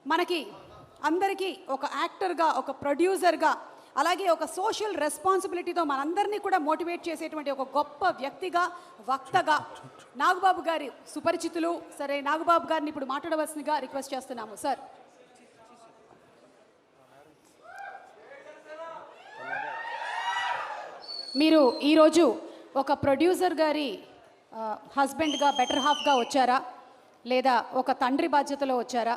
మనకి అందరికీ ఒక యాక్టర్గా, ఒక ప్రొడ్యూసర్గా, అలాగే ఒక సోషల్ రెస్పాన్సిబిలిటీతో మనందరినీ కూడా మోటివేట్ చేసేటువంటి ఒక గొప్ప వ్యక్తిగా, వక్తగా నాగబాబు గారి సుపరిచితులు. సరే, నాగబాబు గారిని ఇప్పుడు మాట్లాడవలసిందిగా రిక్వెస్ట్ చేస్తున్నాము. సార్, మీరు ఈరోజు ఒక ప్రొడ్యూసర్ గారి హస్బెండ్గా, బెటర్ హాఫ్గా వచ్చారా, లేదా ఒక తండ్రి బాధ్యతలో వచ్చారా,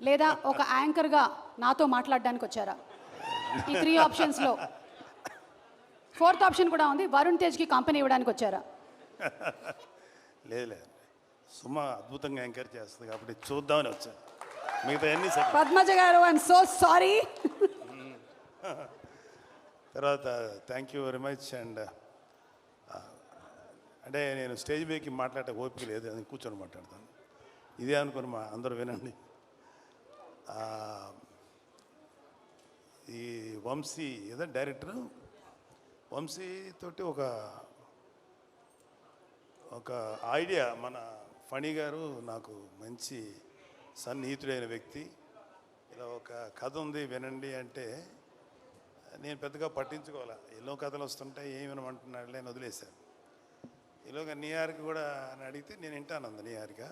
లేదా ఒక యాంకర్గా నాతో మాట్లాడడానికి వచ్చారా? ఈ 3 ఆప్షన్స్లో 4th ఆప్షన్ కూడా ఉంది, వరుణ్ తేజ్కి కంపెనీ ఇవ్వడానికి వచ్చారా? లేదు, సుమ అద్భుతంగా ఎంకరేజ్ చేస్తుంది కాబట్టి చూద్దామని వచ్చాను. మిగతా అన్ని పద్మజ గారు, ఐఎమ్ సో సారీ. తర్వాత thank you very much. And అంటే నేను స్టేజ్ మీదకి మాట్లాడే ఓపిక లేదు, అని కూర్చొని మాట్లాడతాను. ఇదే అనుకుని అందరూ వినండి. ఈ వంశీ ఏదో డైరెక్టర్ వంశీ తోటి ఒక ఐడియా, మన ఫణి గారు నాకు మంచి సన్నిహితుడైన వ్యక్తి, ఇలా ఒక కథ ఉంది వినండి అంటే నేను పెద్దగా పట్టించుకోవాలా, ఎన్నో కథలు వస్తుంటాయి, ఏమనమంటున్నాడు నేను వదిలేశాను. ఈలోగా న్యూయార్క్ కూడా అని అడిగితే నేను వింటాను అంది. న్యూయార్క్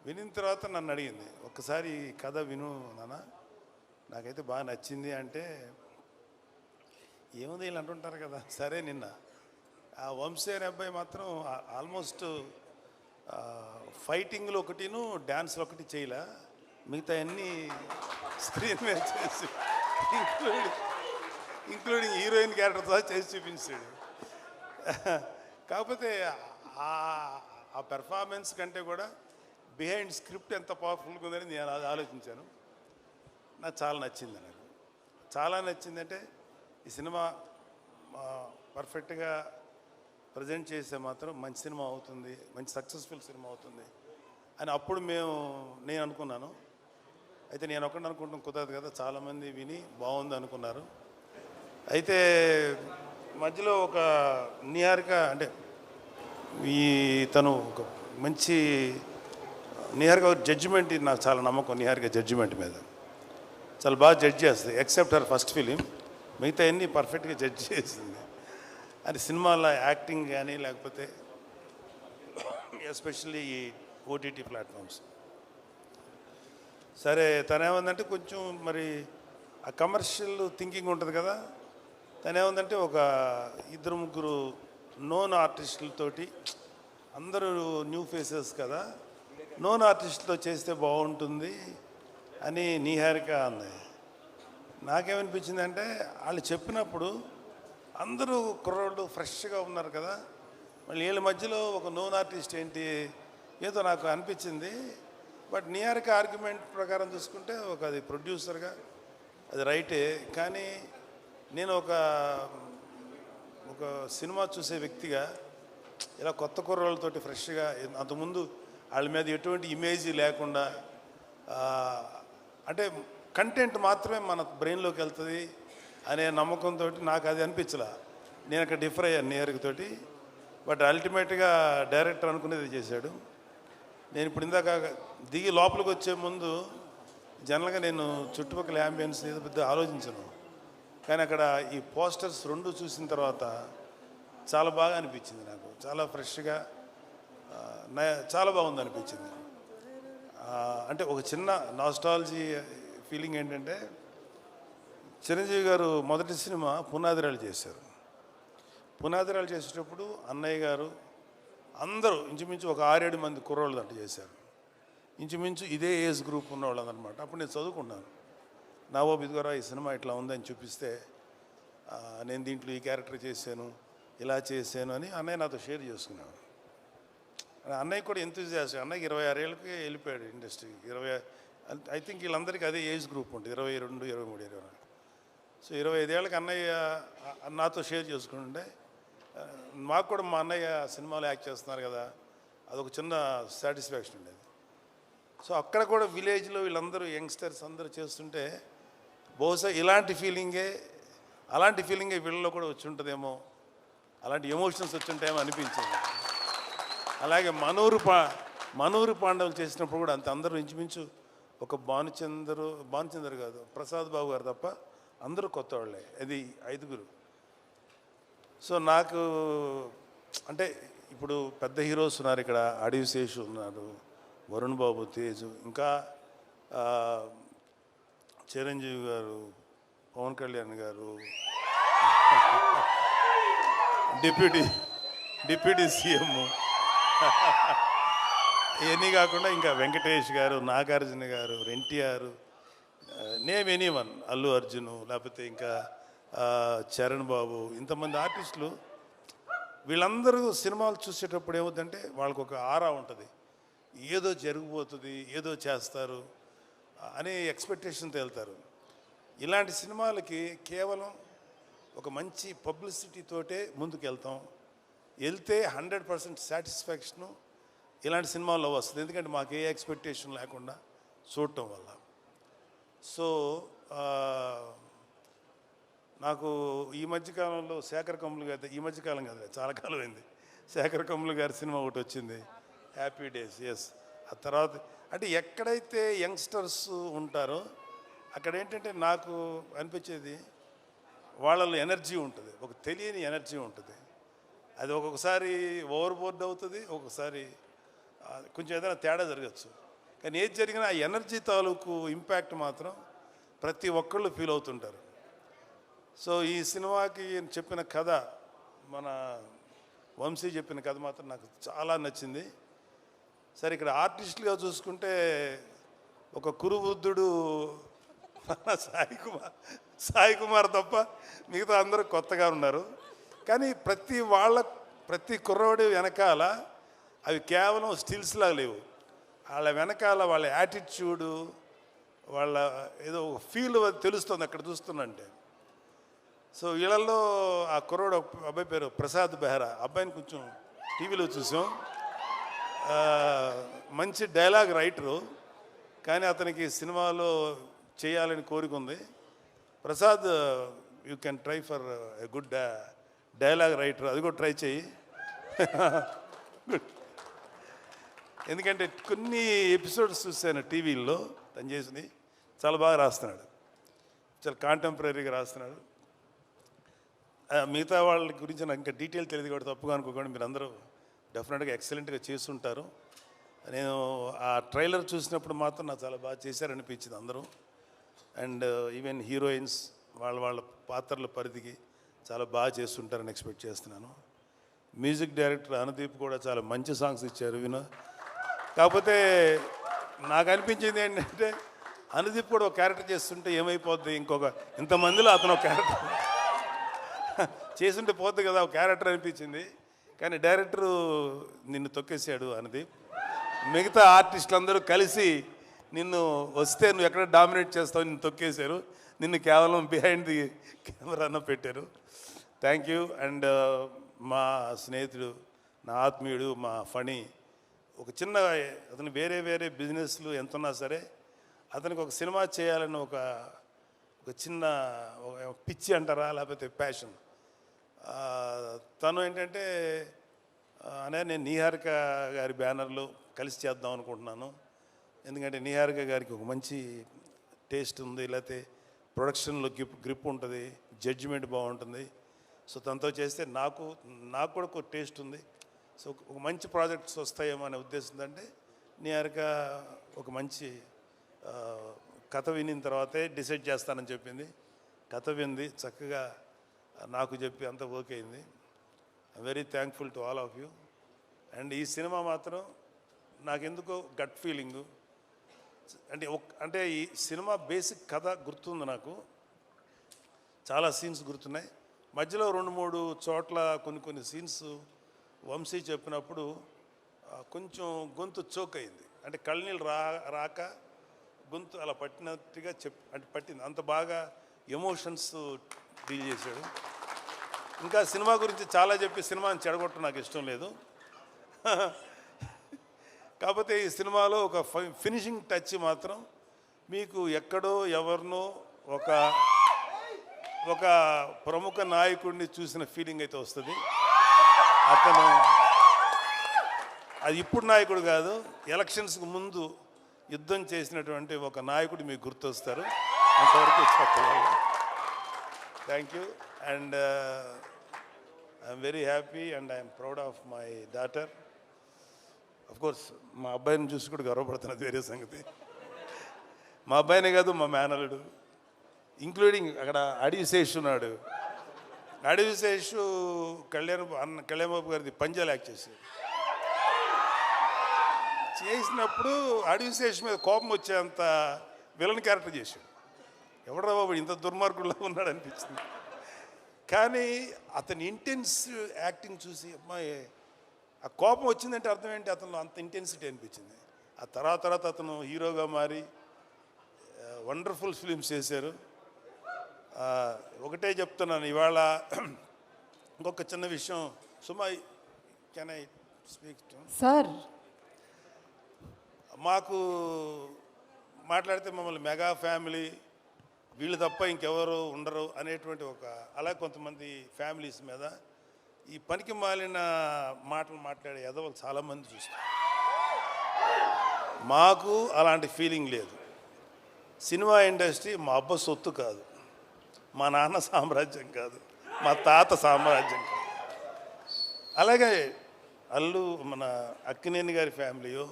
వినిన తర్వాత నన్ను అడిగింది, ఒక్కసారి ఈ కథ విను నాన్న, నాకైతే బాగా నచ్చింది అంటే, ఏముంది వీళ్ళు అంటుంటారు కదా. సరే, నిన్న ఆ వంశీ అనే అబ్బాయి మాత్రం ఆల్మోస్ట్ ఫైటింగ్లో ఒకటిను డ్యాన్స్లో ఒకటి చేయలే, మిగతా అన్నీ స్క్రీన్ మీద చేసి ఇంక్లూడింగ్ హీరోయిన్ క్యారెక్టర్తో చేసి చూపించాడు. కాకపోతే ఆ పెర్ఫార్మెన్స్ కంటే కూడా బిహైండ్ స్క్రిప్ట్ ఎంత పవర్ఫుల్గా ఉందని నేను అది ఆలోచించాను. నాకు చాలా నచ్చింది. నాకు చాలా నచ్చిందంటే ఈ సినిమా పర్ఫెక్ట్గా ప్రజెంట్ చేస్తే మాత్రం మంచి సినిమా అవుతుంది, మంచి సక్సెస్ఫుల్ సినిమా అవుతుంది అని అప్పుడు నేను అనుకున్నాను. అయితే నేను ఒకటి అనుకుంటాం కుదరదు కదా, చాలామంది విని బాగుంది అనుకున్నారు. అయితే మధ్యలో ఒక నిహారిక అంటే తను ఒక మంచి నిహారిక జడ్జిమెంట్, నాకు చాలా నమ్మకం నిహారిక జడ్జిమెంట్ మీద. చాలా బాగా జడ్జ్ చేస్తుంది, ఎక్సెప్ట్ హర్ ఫస్ట్ ఫిలిం, మిగతా అన్నీ పర్ఫెక్ట్గా జడ్జ్ చేసింది. అది సినిమాలో యాక్టింగ్ కానీ లేకపోతే ఎస్పెషల్లీ ఈ ఓటీటీ ప్లాట్ఫామ్స్. సరే, తనేమందంటే కొంచెం మరి ఆ కమర్షియల్ థింకింగ్ ఉంటుంది కదా, తనేమందంటే ఒక 2-3 నోన్ ఆర్టిస్టులతోటి, అందరూ న్యూ ఫేసెస్ కదా, నోన్ ఆర్టిస్టులతో చేస్తే బాగుంటుంది అని నిహారిక అంది. నాకేమనిపించిందంటే, వాళ్ళు చెప్పినప్పుడు అందరూ కుర్రోళ్ళు ఫ్రెష్గా ఉన్నారు కదా, మళ్ళీ వీళ్ళ మధ్యలో ఒక నోన్ ఆర్టిస్ట్ ఏంటి, ఏదో నాకు అనిపించింది. బట్ నిహారిక ఆర్గ్యుమెంట్ ప్రకారం చూసుకుంటే అది ప్రొడ్యూసర్గా అది రైటే, కానీ నేను ఒక సినిమా చూసే వ్యక్తిగా ఇలా కొత్త కుర్రోళ్ళతోటి ఫ్రెష్గా, అంతకుముందు వాళ్ళ మీద ఎటువంటి ఇమేజ్ లేకుండా, అంటే కంటెంట్ మాత్రమే మన బ్రెయిన్లోకి వెళ్తుంది అనే నమ్మకంతో నాకు అది అనిపించలే. నేను అక్కడ డిఫర్ అయ్యాను నిహారికతోటి. బట్ అల్టిమేట్గా డైరెక్టర్ అనుకునేది చేశాడు. నేను ఇప్పుడు ఇందాక దిగి లోపలికి వచ్చే ముందు జనరల్గా నేను చుట్టుపక్కల యాంబియన్స్ ఏదో పెద్ద ఆలోచించను, కానీ అక్కడ ఈ పోస్టర్స్ 2 చూసిన తర్వాత చాలా బాగా అనిపించింది. నాకు చాలా ఫ్రెష్గా, చాలా బాగుంది అనిపించింది. అంటే ఒక చిన్న నాస్టాలజీ ఫీలింగ్ ఏంటంటే, చిరంజీవి గారు మొదటి సినిమా పునాదిరాలు చేశారు. పునాదిరాలు చేసేటప్పుడు అన్నయ్య గారు అందరూ ఇంచుమించు ఒక 6-7 మంది కుర్రోళ్ళు అంట చేశారు. ఇంచుమించు ఇదే ఏజ్ గ్రూప్ ఉన్నవాళ్ళు అనమాట. అప్పుడు నేను చదువుకున్నాను. నావోబ్ ఇదిగోరా ఈ సినిమా ఇట్లా ఉందని చూపిస్తే, నేను దీంట్లో ఈ క్యారెక్టర్ చేశాను, ఇలా చేశాను అని అన్నయ్య నాతో షేర్ చేసుకున్నాను. అన్నయ్య కూడా ఎంతూజియాస్టిక్. అన్నయ్యకి 26 ఏళ్ళకి వెళ్ళిపోయాడు ఇండస్ట్రీకి. ఐ థింక్ వీళ్ళందరికీ అదే ఏజ్ గ్రూప్ ఉంటుంది, 22, 23, 24. సో 25 ఏళ్ళకి అన్నయ్య నాతో షేర్ చేసుకుంటుంటే, మాకు కూడా మా అన్నయ్య సినిమాలో యాక్ట్ చేస్తున్నారు కదా, అదొక చిన్న సాటిస్ఫాక్షన్ ఉండేది. సో అక్కడ కూడా విలేజ్లో వీళ్ళందరూ యంగ్స్టర్స్ అందరూ చేస్తుంటే, బహుశా అలాంటి ఫీలింగే వీళ్ళలో కూడా వచ్చి ఉంటుందేమో, అలాంటి ఎమోషన్స్ వచ్చి ఉంటాయేమో అనిపించింది. అలాగే మనూరు పాండవులు చేసినప్పుడు కూడా అందరూ ఇంచుమించు ఒక భానుచందర్ కాదు, ప్రసాద్ బాబు గారు తప్ప అందరూ కొత్త వాళ్ళే, అది 5గురు. సో నాకు అంటే ఇప్పుడు పెద్ద హీరోస్ ఉన్నారు ఇక్కడ, అడవి శేషు ఉన్నారు, వరుణ్ బాబు, తేజు, ఇంకా చిరంజీవి గారు, పవన్ కళ్యాణ్ గారు, డిప్యూటీ సీఎం, ఇవన్నీ కాకుండా ఇంకా వెంకటేష్ గారు, నాగార్జున గారు, ఎన్టీఆర్, నేమ్ ఎనీవన్, అల్లు అర్జును, లేకపోతే ఇంకా చరణ్ బాబు, ఇంతమంది ఆర్టిస్టులు. వీళ్ళందరూ సినిమాలు చూసేటప్పుడు ఏమవుతుందంటే వాళ్ళకు ఒక ఆరా ఉంటుంది, ఏదో జరిగిపోతుంది, ఏదో చేస్తారు అనే ఎక్స్పెక్టేషన్తో వెళ్తారు. ఇలాంటి సినిమాలకి కేవలం ఒక మంచి పబ్లిసిటీతోటే ముందుకు వెళ్తే 100% సాటిస్ఫాక్షను ఇలాంటి సినిమాల్లో వస్తుంది. ఎందుకంటే మాకు ఏ ఎక్స్పెక్టేషన్ లేకుండా చూడటం వల్ల. సో నాకు ఈ మధ్యకాలంలో శేఖర్ కమ్ములు గారి, ఈ మధ్యకాలం కాదు చాలా కాలం అయింది, శేఖర్ కమ్ములు గారి సినిమా ఒకటి వచ్చింది, హ్యాపీ డేస్. ఎస్, ఆ తర్వాత అంటే ఎక్కడైతే యంగ్స్టర్స్ ఉంటారో అక్కడ ఏంటంటే నాకు అనిపించేది వాళ్ళలో ఎనర్జీ ఉంటుంది, ఒక తెలియని ఎనర్జీ ఉంటుంది. అది ఒక్కొక్కసారి ఓవర్బోర్డ్ అవుతుంది, ఒక్కొక్కసారి కొంచెం ఏదైనా తేడా జరగచ్చు. కానీ ఏది జరిగినా ఆ ఎనర్జీ తాలూకు ఇంపాక్ట్ మాత్రం ప్రతి ఒక్కళ్ళు ఫీల్ అవుతుంటారు. సో ఈ సినిమాకి చెప్పిన కథ, మన వంశీ చెప్పిన కథ మాత్రం నాకు చాలా నచ్చింది. సరే ఇక్కడ ఆర్టిస్టులుగా చూసుకుంటే ఒక కురువృద్ధుడు సాయి కుమార్ తప్ప మిగతా అందరూ కొత్తగా ఉన్నారు. కానీ ప్రతి కుర్రవాడి వెనకాల అవి కేవలం స్టిల్స్లా లేవు, వాళ్ళ వెనకాల వాళ్ళ యాటిట్యూడు, వాళ్ళ ఏదో ఫీల్ తెలుస్తుంది అక్కడ చూస్తున్నంటే. సో వీళ్ళల్లో ఆ కుర్రోడు అబ్బాయి పేరు ప్రసాద్ బెహ్రా, అబ్బాయిని కొంచెం టీవీలో చూసాం. మంచి డైలాగ్ రైటరు, కానీ అతనికి సినిమాలో చేయాలని కోరిక ఉంది. Prasad, you can try for a good dialogue writer, అది కూడా ట్రై చేయి. ఎందుకంటే కొన్ని ఎపిసోడ్స్ చూశాను టీవీల్లో, తను చేసింది చాలా బాగా రాస్తున్నాడు, చాలా కాంటెంపరీగా రాస్తున్నాడు. మిగతా వాళ్ళ గురించి నాకు ఇంకా డీటెయిల్ తెలియదు కూడా తప్పుగా అనుకోకుండా మీరు అందరూ డెఫినెట్గా ఎక్సలెంట్గా చేస్తుంటారు. నేను ఆ ట్రైలర్ చూసినప్పుడు మాత్రం నాకు చాలా బాగా చేశారనిపించింది అందరూ. అండ్ ఈవెన్ హీరోయిన్స్ వాళ్ళ పాత్రల పరిధికి చాలా బాగా చేస్తుంటారని ఎక్స్పెక్ట్ చేస్తున్నాను. మ్యూజిక్ డైరెక్టర్ అనుదీప్ కూడా చాలా మంచి సాంగ్స్ ఇచ్చారు కాకపోతే నాకు అనిపించింది ఏంటంటే అనుదీప్ కూడా ఒక క్యారెక్టర్ చేస్తుంటే ఏమైపోద్ది, ఇంతమందిలో అతను ఒక క్యారెక్టర్ చేస్తుంటే పోద్ది కదా ఒక క్యారెక్టర్ అనిపించింది. కానీ డైరెక్టరు నిన్ను తొక్కేసాడు అనుదీప్. మిగతా ఆర్టిస్టులు అందరూ కలిసి నిన్ను వస్తే నువ్వు ఎక్కడ డామినేట్ చేస్తావు నిన్ను తొక్కేశారు, నిన్ను కేవలం బిహైండ్ ది కెమెరాను పెట్టారు. Thank you. అండ్ మా స్నేహితుడు, నా ఆత్మీయుడు, మా ఫణి, ఒక చిన్న అతను వేరే బిజినెస్లు ఎంతున్నా సరే అతనికి ఒక సినిమా చేయాలని ఒక చిన్న పిచ్చి అంటారా లేకపోతే ప్యాషన్. తను ఏంటంటే నేను నిహారిక గారి బ్యానర్లో కలిసి చేద్దాం అనుకుంటున్నాను. ఎందుకంటే నిహారిక గారికి ఒక మంచి టేస్ట్ ఉంది, లేకపోతే ప్రొడక్షన్లో గ్రిప్ ఉంటుంది, జడ్జిమెంట్ బాగుంటుంది. సో తనతో చేస్తే నాకు కూడా ఒక టేస్ట్ ఉంది. సో ఒక మంచి ప్రాజెక్ట్స్ వస్తాయేమో అనే ఉద్దేశం. అంటే నిహారిక ఒక మంచి కథ వినిన తర్వాతే డిసైడ్ చేస్తానని చెప్పింది. కథ వింది, చక్కగా నాకు చెప్పి అంత ఓకే అయింది. I very thankful to all of you. And ఈ సినిమా మాత్రం నాకెందుకో గట్ ఫీలింగు, అంటే ఈ సినిమా బేసిక్ కథ గుర్తుంది, నాకు చాలా సీన్స్ గుర్తున్నాయి. మధ్యలో 2-3 చోట్ల కొన్ని సీన్స్ వంశీ చెప్పినప్పుడు కొంచెం గొంతు చోక్ అయింది. అంటే కళ్ళనీళ్ళు రాక గొంతు అలా పట్టినట్టుగా పట్టింది. అంత బాగా ఎమోషన్స్ డీల్ చేశాడు. ఇంకా సినిమా గురించి చాలా చెప్పి సినిమాని చెడగొట్టడం నాకు ఇష్టం లేదు. కాకపోతే ఈ సినిమాలో ఒక ఫినిషింగ్ టచ్ మాత్రం మీకు ఎక్కడో ఎవరినో ఒక ప్రముఖ నాయకుడిని చూసిన ఫీలింగ్ అయితే వస్తుంది. అతను అది ఇప్పుడు నాయకుడు కాదు, ఎలక్షన్స్కి ముందు యుద్ధం చేసినటువంటి ఒక నాయకుడు మీకు గుర్తొస్తారు. అంతవరకు చెప్పగలను. Thank you. And I'm very happy and I'm proud of my daughter. Of course మా అబ్బాయిని చూసి కూడా గర్వపడుతున్నది వేరే సంగతి. మా అబ్బాయినే కాదు, మా మేనలుడు, ఇంక్లూడింగ్ అక్కడ అడివిశేష్ ఉన్నాడు. అడివిశేష్ కళ్యాణ్ బాబు గారిది పంజాలు యాక్ట్ చేసినప్పుడు అడివిశేష్ మీద కోపం వచ్చేంత విలన్ క్యారెక్టర్ చేశాడు. ఎవడరా బాబు ఇంత దుర్మార్గుల్లో ఉన్నాడు అనిపించింది. కానీ అతని ఇంటెన్స్ యాక్టింగ్ చూసి అమ్మాయి ఆ కోపం వచ్చిందంటే అర్థం ఏంటి, అతను అంత ఇంటెన్సిటీ అనిపించింది. ఆ తర్వాత అతను హీరోగా మారి వండర్ఫుల్ ఫిలిమ్స్ చేశారు. ఒకటే చెప్తున్నాను ఇవాళ ఇంకొక చిన్న విషయం. సుమా, కెన్ ఐ స్పీక్ సార్? మాకు మాట్లాడితే మమ్మల్ని మెగా ఫ్యామిలీ, వీళ్ళు తప్ప ఇంకెవరు ఉండరు అనేటువంటి అలా కొంతమంది ఫ్యామిలీస్ మీద ఈ పనికి మాలిన మాటలు మాట్లాడే ఎదవలు చాలామంది చూస్తారు. మాకు అలాంటి ఫీలింగ్ లేదు. సినిమా ఇండస్ట్రీ మా అబ్బ సొత్తు కాదు, మా నాన్న సామ్రాజ్యం కాదు, మా తాత సామ్రాజ్యం కాదు. అలాగే మన అక్కినేని గారి ఫ్యామిలీయో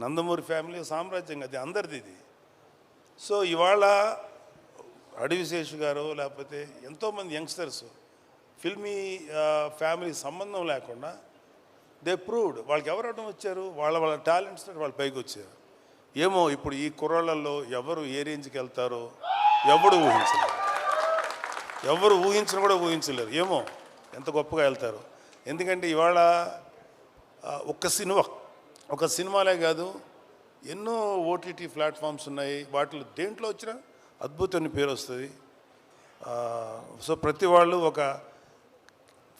నందమూరి ఫ్యామిలీ సామ్రాజ్యం అది అందరిది ఇది. సో ఇవాళ అడివిశేష్ గారు లేకపోతే ఎంతోమంది యంగ్స్టర్స్ ఫిల్మీ ఫ్యామిలీ సంబంధం లేకుండా దే ప్రూవ్డ్. వాళ్ళకి ఎవరు అడ్డం వచ్చారు? వాళ్ళ టాలెంట్స్ వాళ్ళు పైకి వచ్చారు. ఏమో ఇప్పుడు ఈ కుర్రాళ్ళల్లో ఎవరు ఏ రేంజ్కి వెళ్తారో ఎవరు ఊహించను కూడా ఊహించలేరు. ఏమో ఎంత గొప్పగా వెళ్తారు. ఎందుకంటే ఇవాళ ఒక సినిమాలే కాదు, ఎన్నో ఓటీటీ ప్లాట్ఫామ్స్ ఉన్నాయి. వాటిలో దేంట్లో వచ్చినా అద్భుతమైన పేరు వస్తుంది. సో ప్రతి వాళ్ళు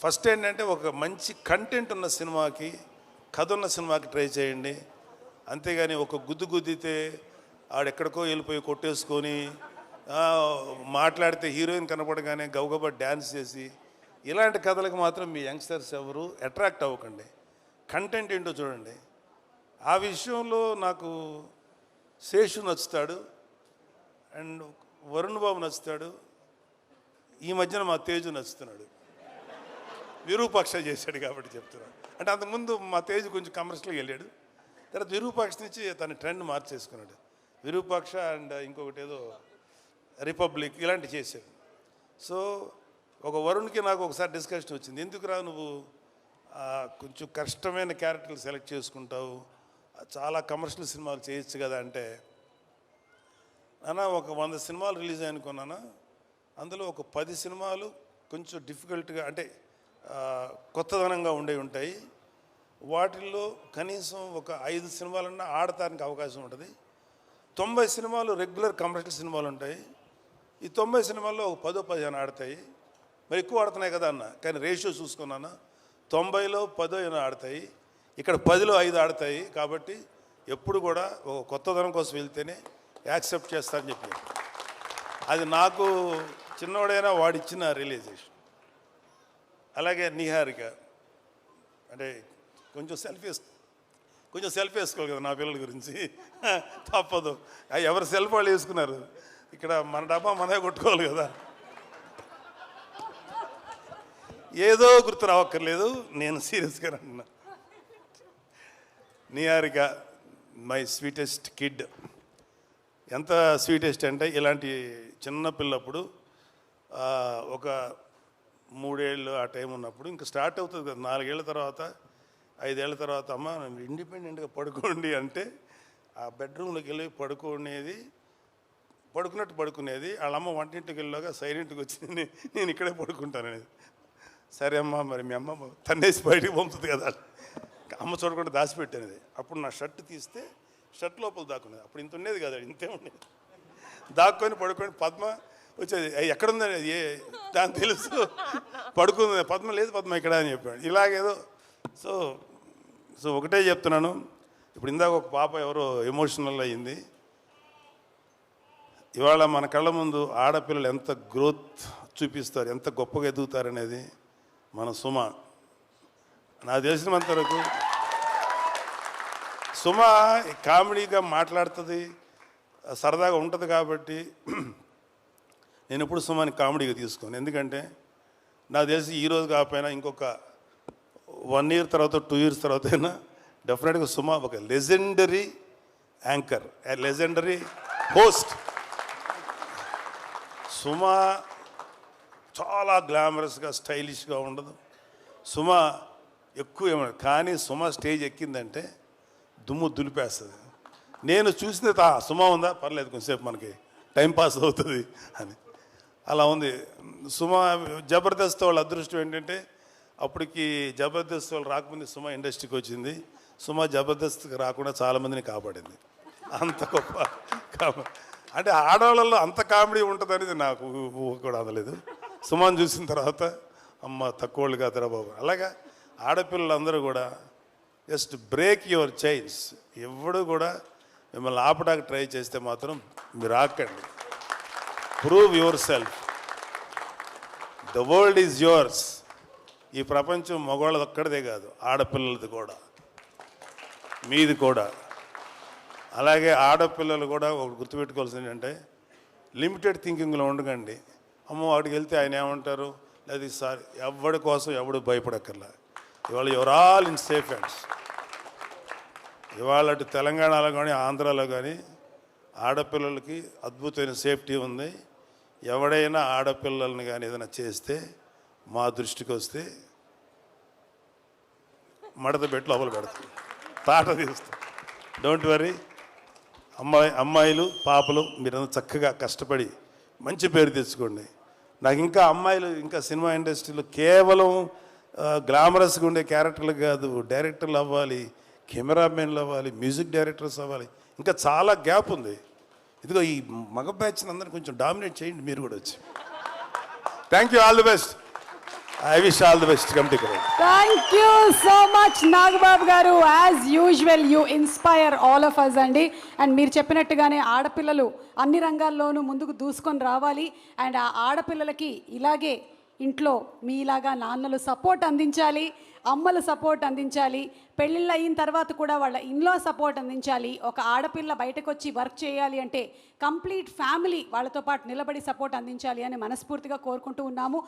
ఫస్ట్ ఏంటంటే ఒక మంచి కంటెంట్ ఉన్న సినిమాకి, కథ ఉన్న సినిమాకి ట్రై చేయండి. అంతేగాని ఒక గుద్దితే ఆడెక్కడికో వెళ్ళిపోయి కొట్టేసుకొని మాట్లాడితే హీరోయిన్ కనపడగానే గబగబా డ్యాన్స్ చేసి ఇలాంటి కథలకు మాత్రం మీ యంగ్స్టర్స్ ఎవరు అట్రాక్ట్ అవ్వకండి. కంటెంట్ ఏంటో చూడండి. ఆ విషయంలో నాకు శేషు నచ్చుతాడు అండ్ వరుణ్ బాబు నచ్చుతాడు. ఈ మధ్యన మా తేజు నచ్చుతున్నాడు. విరూపాక్ష చేశాడు కాబట్టి చెప్తున్నాడు. అంటే అంతకుముందు మా తేజు కొంచెం కమర్షియల్గా వెళ్ళాడు. తర్వాత విరూపాక్ష నుంచి తన ట్రెండ్ మార్చేసుకున్నాడు. విరూపాక్ష అండ్ ఇంకొకటి ఏదో రిపబ్లిక్ ఇలాంటివి చేశాడు. సో ఒక వరుణ్కి నాకు ఒకసారి డిస్కషన్ వచ్చింది. ఎందుకురా నువ్వు కొంచెం కష్టమైన క్యారెక్టర్లు సెలెక్ట్ చేసుకుంటావు, చాలా కమర్షియల్ సినిమాలు చేయొచ్చు కదా అంటే, నాన్న ఒక 100 సినిమాలు రిలీజ్ అనుకున్నానా, అందులో ఒక 10 సినిమాలు కొంచెం డిఫికల్ట్గా అంటే కొత్తదనంగా ఉంటాయి. వాటిల్లో కనీసం ఒక 5 సినిమాలన్నా ఆడటానికి అవకాశం ఉంటుంది. 90 సినిమాలు రెగ్యులర్ కమర్షియల్ సినిమాలు ఉంటాయి. ఈ 90 సినిమాల్లో ఒక 10-15 ఆడతాయి. మరి ఎక్కువ ఆడుతున్నాయి కదా అన్న, కానీ రేషియో చూసుకున్నాను 90లో 10 ఆడతాయి, ఇక్కడ 10లో 5 ఆడతాయి. కాబట్టి ఎప్పుడు కూడా ఒక కొత్తదనం కోసం వెళ్తేనే యాక్సెప్ట్ చేస్తానని చెప్పి, అది నాకు చిన్నవాడైనా వాడిచ్చిన రియలైజేషన్. అలాగే నిహారిక అంటే కొంచెం సెల్ఫీ వేసుకోవాలి కదా నా పిల్లల గురించి, తప్పదు. ఎవరు సెల్ఫ్ వాళ్ళు వేసుకున్నారు, ఇక్కడ మన డబ్బా మనమే కొట్టుకోవాలి కదా. ఏదో గుర్తు రావక్కర్లేదు, నేను సీరియస్గా అంటున్నా. Niharika my sweetest kid. ఎంత స్వీటెస్ట్ అంటే ఇలాంటి చిన్న పిల్లప్పుడు ఒక 3 ఏళ్ళు ఆ టైం ఉన్నప్పుడు ఇంకా స్టార్ట్ అవుతుంది కదా. 4 ఏళ్ళ తర్వాత 5 ఏళ్ళ తర్వాత అమ్మ ఇండిపెండెంట్గా పడుకోండి అంటే ఆ బెడ్రూమ్లోకి వెళ్ళి పడుకునేది. వాళ్ళమ్మ వంటింటికి వెళ్ళాక సైలెంట్గా వచ్చి నేను ఇక్కడే పడుకుంటాను అనేది. సరే అమ్మ, మరి మీ అమ్మ తన్నేసి బయటికి పంపుతుంది కదా, అమ్మ చూడకుండా దాచిపెట్టేది. అప్పుడు నా షర్ట్ తీస్తే షర్ట్ లోపల దాక్కునేది. అప్పుడు ఇంత ఉండేది కదా, ఇంతే ఉండేది. దాక్కొని పడుకొని పద్మ వచ్చేది, ఎక్కడుందని దాని తెలుసు, పడుకుంది. పద్మ లేదు, పద్మ ఇక్కడ అని చెప్పాడు. ఇలాగేదో సో ఒకటే చెప్తున్నాను. ఇప్పుడు ఇందాక ఒక పాప ఎవరో ఎమోషనల్ అయ్యింది. ఇవాళ మన కళ్ళ ముందు ఆడపిల్లలు ఎంత గ్రోత్ చూపిస్తారు, ఎంత గొప్పగా ఎదుగుతారు అనేది మన సుమ. నాకు తెలిసినంత వరకు సుమ కామెడీగా మాట్లాడుతుంది, సరదాగా ఉంటుంది కాబట్టి నేను ఎప్పుడు సుమాని కామెడీగా తీసుకోను. ఎందుకంటే నాకు తెలిసి ఈరోజు కాకపోయినా ఇంకొక 1 year తర్వాత 2 years తర్వాత అయినా డెఫినెట్గా సుమ ఒక legendary anchor, legendary host. Suma చాలా గ్లామరస్గా స్టైలిష్గా ఉండదు. సుమ ఎక్కువ ఏమన్నా, కానీ సుమ స్టేజ్ ఎక్కిందంటే దుమ్ము దులిపేస్తుంది. నేను చూసిన సుమ ఉందా పర్లేదు కొంచెంసేపు మనకి టైం పాస్ అవుతుంది అని, అలా ఉంది సుమ. జబర్దస్త్ వాళ్ళ అదృష్టం ఏంటంటే అప్పటికి జబర్దస్త్ వాళ్ళు రాకముందు సుమ ఇండస్ట్రీకి వచ్చింది. సుమ జబర్దస్త్కి రాకుండా చాలామందిని కాపాడింది. అంత గొప్ప అంటే ఆడవాళ్ళల్లో అంత కామెడీ ఉంటుంది అనేది నాకు ఊహ కూడా అందలేదు. సుమని చూసిన తర్వాత అమ్మ తక్కువ వాళ్ళు కాదురా బాబు. అలాగా ఆడపిల్లలందరూ కూడా జస్ట్ బ్రేక్ యువర్ చైన్స్. ఎవడు కూడా మిమ్మల్ని ఆపడానికి ట్రై చేస్తే మాత్రం మీరు ఆకండి. Prove yourself. The world is yours. ఈ ప్రపంచం మగవాళ్ళది ఒక్కడిదే కాదు, ఆడపిల్లలది కూడా, మీది కూడా. అలాగే ఆడపిల్లలు కూడా ఒకటి గుర్తుపెట్టుకోవాల్సింది ఏంటంటే లిమిటెడ్ థింకింగ్లో ఉండకండి. అమ్మో వాడికి వెళ్తే ఆయన ఏమంటారు, లేదా సార్ ఎవడి కోసం ఎవడు భయపడక్కర్లా. ఇవాళ your all in safe hands. ఇవాళ అటు తెలంగాణలో కానీ ఆంధ్రాలో కానీ ఆడపిల్లలకి అద్భుతమైన సేఫ్టీ ఉంది. ఎవడైనా ఆడపిల్లల్ని కానీ ఏదైనా చేస్తే మా దృష్టికి వస్తే మడత పెట్టి లోపల పెడతాం, తాట తీస్తాం. Don't worry. అమ్మాయిలు పాపలు మీరంతా చక్కగా కష్టపడి మంచి పేరు తెచ్చుకోండి. నాకు ఇంకా అమ్మాయిలు ఇంకా సినిమా ఇండస్ట్రీలో కేవలం గ్లామరస్గా ఉండే క్యారెక్టర్లు కాదు, డైరెక్టర్లు అవ్వాలి, కెమెరామెన్లు అవ్వాలి, మ్యూజిక్ డైరెక్టర్స్ అవ్వాలి. ఇంకా చాలా గ్యాప్ ఉంది. ఇదిగో ఈ మగ బ్యాచ్ని అందరిని కొంచెం డామినేట్ చేయండి మీరు కూడా వచ్చి. Thank you, all the best. I wish all the best. Committee. Thank you so much Nagababu గారు. As usual you inspire all of us అండి. అండ్ మీరు చెప్పినట్టుగానే ఆడపిల్లలు అన్ని రంగాల్లోనూ ముందుకు దూసుకొని రావాలి. అండ్ ఆ ఆడపిల్లలకి ఇలాగే ఇంట్లో మీలాగా నాన్నలు సపోర్ట్ అందించాలి, అమ్మలు సపోర్ట్ అందించాలి, పెళ్ళిళ్ళు అయిన తర్వాత కూడా వాళ్ళ ఇన్లో సపోర్ట్ అందించాలి. ఒక ఆడపిల్ల బయటకు వచ్చి వర్క్ చేయాలి అంటే కంప్లీట్ ఫ్యామిలీ వాళ్ళతో పాటు నిలబడి సపోర్ట్ అందించాలి అని మనస్ఫూర్తిగా కోరుకుంటూ ఉన్నాము.